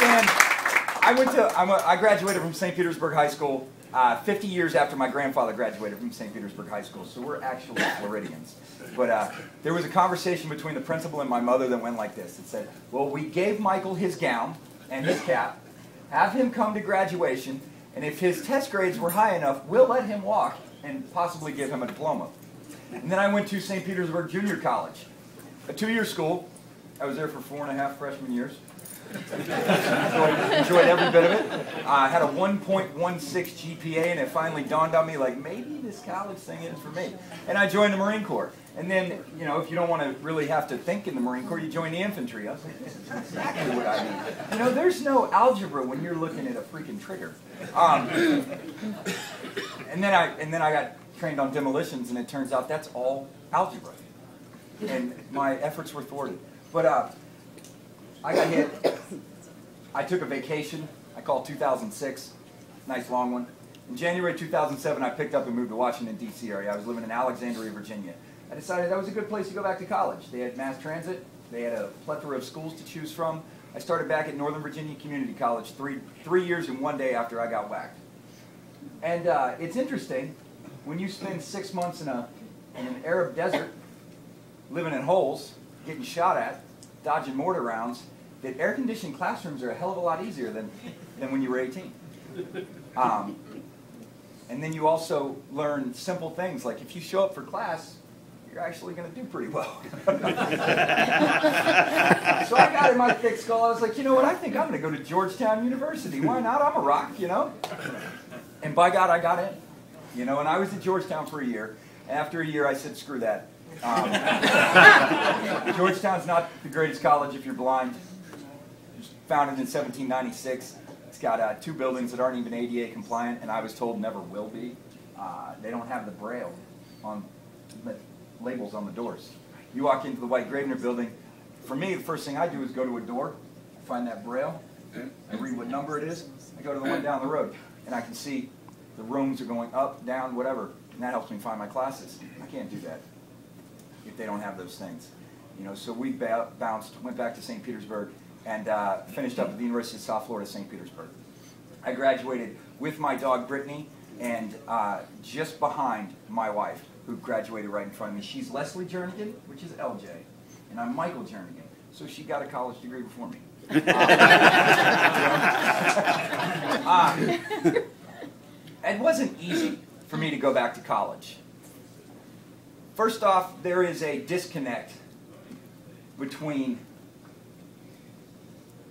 understand. I graduated from St. Petersburg High School 50 years after my grandfather graduated from St. Petersburg High School, so we're actually Floridians. But there was a conversation between the principal and my mother that went like this. It said, well, we gave Michael his gown and his cap, have him come to graduation, and if his test grades were high enough, we'll let him walk and possibly give him a diploma. And then I went to St. Petersburg Junior College, a 2-year school. I was there for 4.5 freshman years. Enjoyed every bit of it. I had a 1.16 GPA, and it finally dawned on me, like, maybe this college thing is for me. And I joined the Marine Corps. And then, you know, if you don't want to really have to think in the Marine Corps, you join the infantry. I was like, this is exactly what I need. You know, there's no algebra when you're looking at a freaking trigger. And then I got trained on demolitions, and it turns out that's all algebra. And my efforts were thwarted. But I got hit. I took a vacation. I called 2006. Nice long one. In January 2007, I picked up and moved to Washington, D.C. area. I was living in Alexandria, Virginia. I decided that was a good place to go back to college. They had mass transit. They had a plethora of schools to choose from. I started back at Northern Virginia Community College three years and 1 day after I got whacked. And it's interesting, when you spend 6 months in an Arab desert, living in holes, getting shot at, dodging mortar rounds, that air-conditioned classrooms are a hell of a lot easier than when you were 18. And then you also learn simple things, like if you show up for class, you're actually going to do pretty well. So I got in my thick skull. I was like, you know what, I think I'm going to go to Georgetown University. Why not? I'm a rock, you know? And by God, I got in. You know, and I was at Georgetown for a year. And after a year, I said, screw that. Georgetown's not the greatest college if you're blind. It was founded in 1796. It's got 2 buildings that aren't even ADA compliant, and I was told never will be. They don't have the Braille on the labels on the doors. You walk into the White Gravener building. For me, the first thing I do is go to a door, find that Braille, I read what number it is, I go to the one down the road, and I can see the rooms are going up, down, whatever, and that helps me find my classes. I can't do that if they don't have those things. You know, so we bounced, went back to St. Petersburg, and finished up at the University of South Florida, St. Petersburg. I graduated with my dog, Brittany, and just behind my wife, who graduated right in front of me. She's Leslie Jernigan, which is LJ, and I'm Michael Jernigan, so she got a college degree before me. It wasn't easy for me to go back to college. First off, there is a disconnect between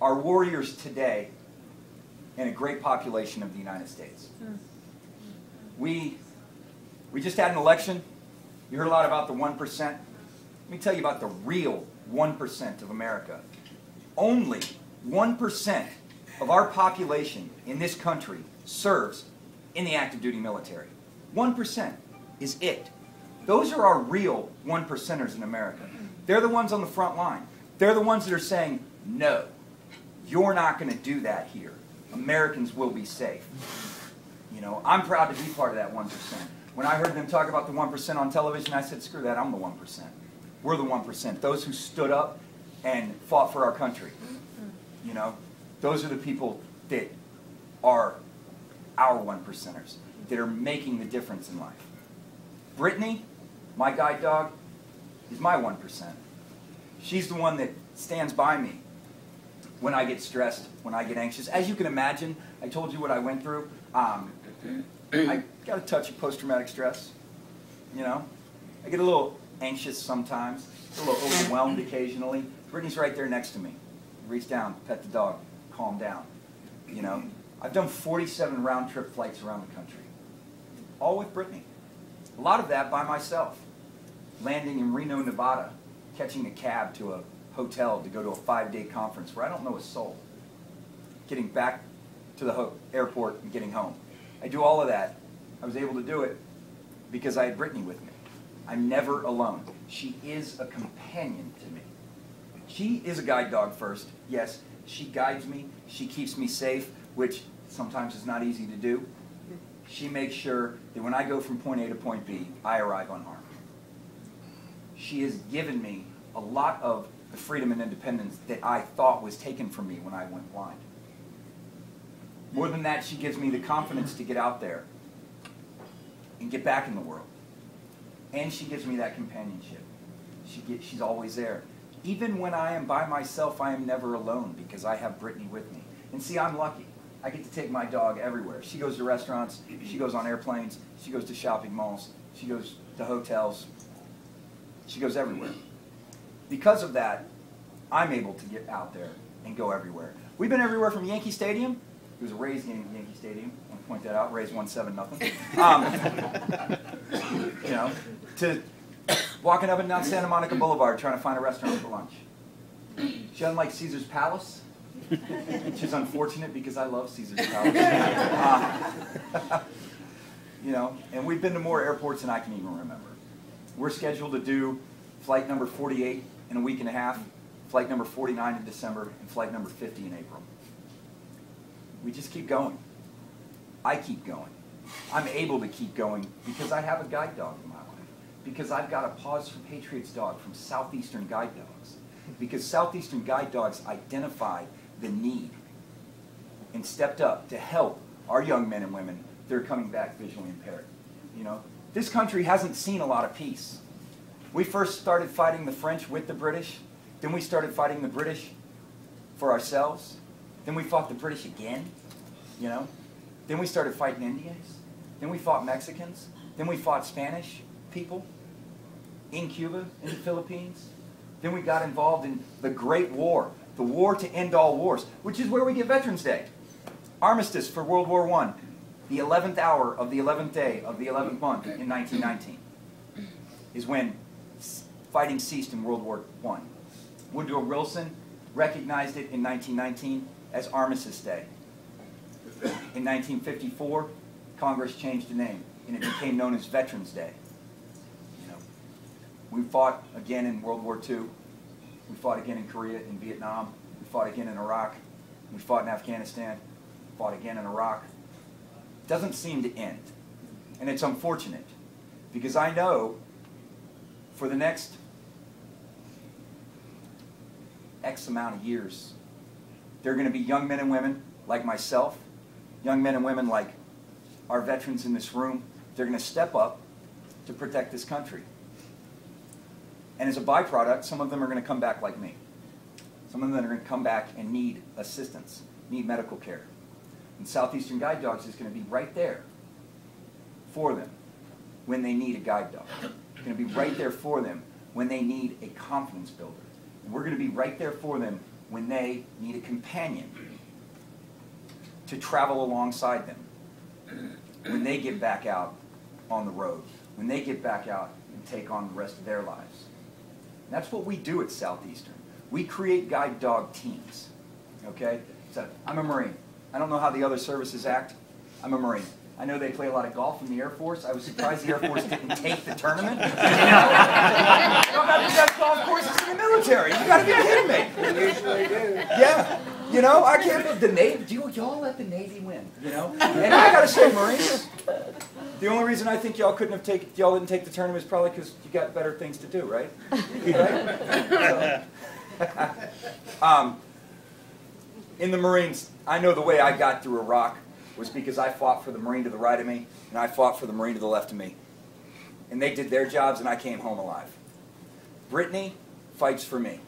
our warriors today and a great population of the United States. We just had an election. You heard a lot about the 1%. Let me tell you about the real 1% of America. Only 1% of our population in this country serves in the active duty military. 1% is it. Those are our real 1%ers in America. They're the ones on the front line. They're the ones that are saying, no, you're not going to do that here. Americans will be safe. You know, I'm proud to be part of that 1%. When I heard them talk about the 1% on television, I said, screw that, I'm the 1%. We're the 1%. Those who stood up and fought for our country. You know, those are the people that are our 1%ers, that are making the difference in life. Brittany, my guide dog, is my 1%. She's the one that stands by me when I get stressed, when I get anxious. As you can imagine, I told you what I went through. I got a touch of post-traumatic stress, you know. I get a little anxious sometimes, a little overwhelmed occasionally. Brittany's right there next to me. Reach down, pet the dog, calm down, you know. I've done 47 round-trip flights around the country, all with Brittany. A lot of that by myself. Landing in Reno, Nevada, catching a cab to a hotel to go to a 5-day conference where I don't know a soul. Getting back to the airport and getting home. I do all of that. I was able to do it because I had Brittany with me. I'm never alone. She is a companion to me. She is a guide dog first. Yes, she guides me. She keeps me safe, which sometimes is not easy to do. She makes sure that when I go from point A to point B, I arrive unharmed. She has given me a lot of the freedom and independence that I thought was taken from me when I went blind. More than that, she gives me the confidence to get out there and get back in the world. And she gives me that companionship. She's always there. Even when I am by myself, I am never alone because I have Brittany with me. And see, I'm lucky. I get to take my dog everywhere. She goes to restaurants, she goes on airplanes, she goes to shopping malls, she goes to hotels, she goes everywhere. Because of that, I'm able to get out there and go everywhere. We've been everywhere from Yankee Stadium. It was a Rays game at Yankee Stadium. I want to point that out. Rays won 7-0. You know, to walking up and down Santa Monica Boulevard trying to find a restaurant for lunch. She doesn't like Caesar's Palace, which is unfortunate because I love Caesar's Palace. You know, and we've been to more airports than I can even remember. We're scheduled to do flight number 48 in a week and a half, flight number 49 in December, and flight number 50 in April. We just keep going. I keep going. I'm able to keep going because I have a guide dog in my life. Because I've got a Paws for Patriots dog from Southeastern Guide Dogs. Because Southeastern Guide Dogs identified the need and stepped up to help our young men and women that are coming back visually impaired. You know, this country hasn't seen a lot of peace. We first started fighting the French with the British. Then we started fighting the British for ourselves. Then we fought the British again, you know. Then we started fighting Indians. Then we fought Mexicans. Then we fought Spanish people in Cuba, in the Philippines. Then we got involved in the Great War, the war to end all wars, which is where we get Veterans Day. Armistice for World War I, the 11th hour of the 11th day of the 11th month in 1919 is when fighting ceased in World War I. Woodrow Wilson recognized it in 1919 as Armistice Day. In 1954, Congress changed the name, and it became known as Veterans Day. You know, we fought again in World War II. We fought again in Korea, in Vietnam. We fought again in Iraq. We fought in Afghanistan. Fought again in Iraq. It doesn't seem to end, and it's unfortunate because I know for the next X amount of years, there are going to be young men and women like myself, young men and women like our veterans in this room. They're going to step up to protect this country. And as a byproduct, some of them are going to come back like me. Some of them are going to come back and need assistance, need medical care. And Southeastern Guide Dogs is going to be right there for them when they need a guide dog. It's going to be right there for them when they need a confidence builder. And we're going to be right there for them when they need a companion to travel alongside them when they get back out on the road, when they get back out and take on the rest of their lives. And that's what we do at Southeastern. We create guide dog teams, okay? So I'm a Marine. I don't know how the other services act. I'm a Marine. I know they play a lot of golf in the Air Force. I was surprised the Air Force didn't take the tournament. You don't got the best golf courses in the military. You got to be kidding me. They usually do. Yeah. You know, I can't believe the Navy. Y'all let the Navy win. You know, and I got to say, Marines. The only reason I think y'all didn't take the tournament is probably because you got better things to do, right? Right? So, in the Marines, I know the way I got through Iraq was because I fought for the Marine to the right of me, and I fought for the Marine to the left of me. And they did their jobs, and I came home alive. Brittany fights for me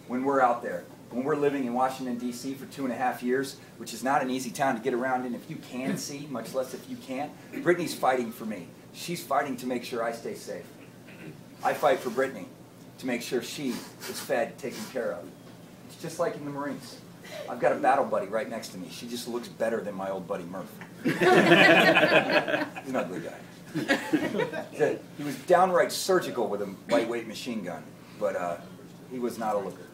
when we're out there. When we're living in Washington, D.C. for 2.5 years, which is not an easy town to get around in if you can see, much less if you can't, Brittany's fighting for me. She's fighting to make sure I stay safe. I fight for Brittany to make sure she is fed, taken care of. It's just like in the Marines. I've got a battle buddy right next to me. She just looks better than my old buddy Murph. He's an ugly guy. He was downright surgical with a lightweight machine gun, but he was not a looker.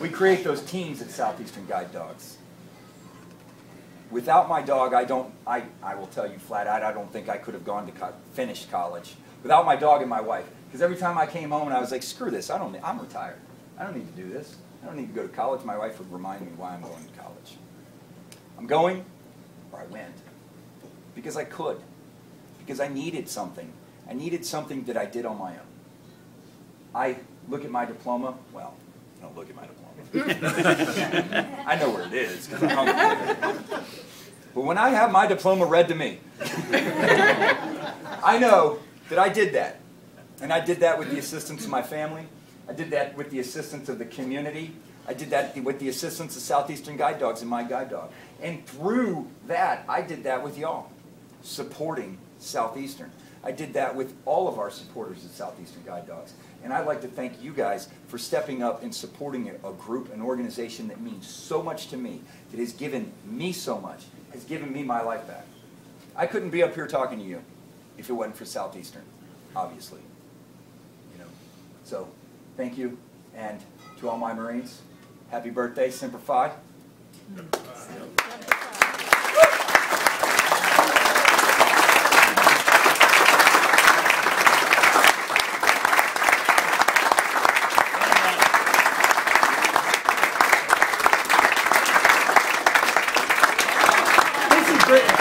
We create those teams at Southeastern Guide Dogs. Without my dog, I will tell you flat out, I don't think I could have gone to finished college. Without my dog and my wife. Because every time I came home and I was like, screw this, I'm retired. I don't need to do this. I don't need to go to college. My wife would remind me why I'm going to college. I'm going, or I went, because I could. Because I needed something. I needed something that I did on my own. I look at my diploma, well, Don't look at my diploma. I know where it is because I'm hungry. But when I have my diploma read to me, I know that I did that. And I did that with the assistance of my family. I did that with the assistance of the community. I did that with the assistance of Southeastern Guide Dogs and my guide dog. And through that, I did that with y'all, supporting Southeastern. I did that with all of our supporters at Southeastern Guide Dogs. And I'd like to thank you guys for stepping up and supporting a group, an organization that means so much to me, that has given me so much, has given me my life back. I couldn't be up here talking to you if it wasn't for Southeastern, obviously. You know, so thank you, and to all my Marines, happy birthday, Semper Fi. This is great.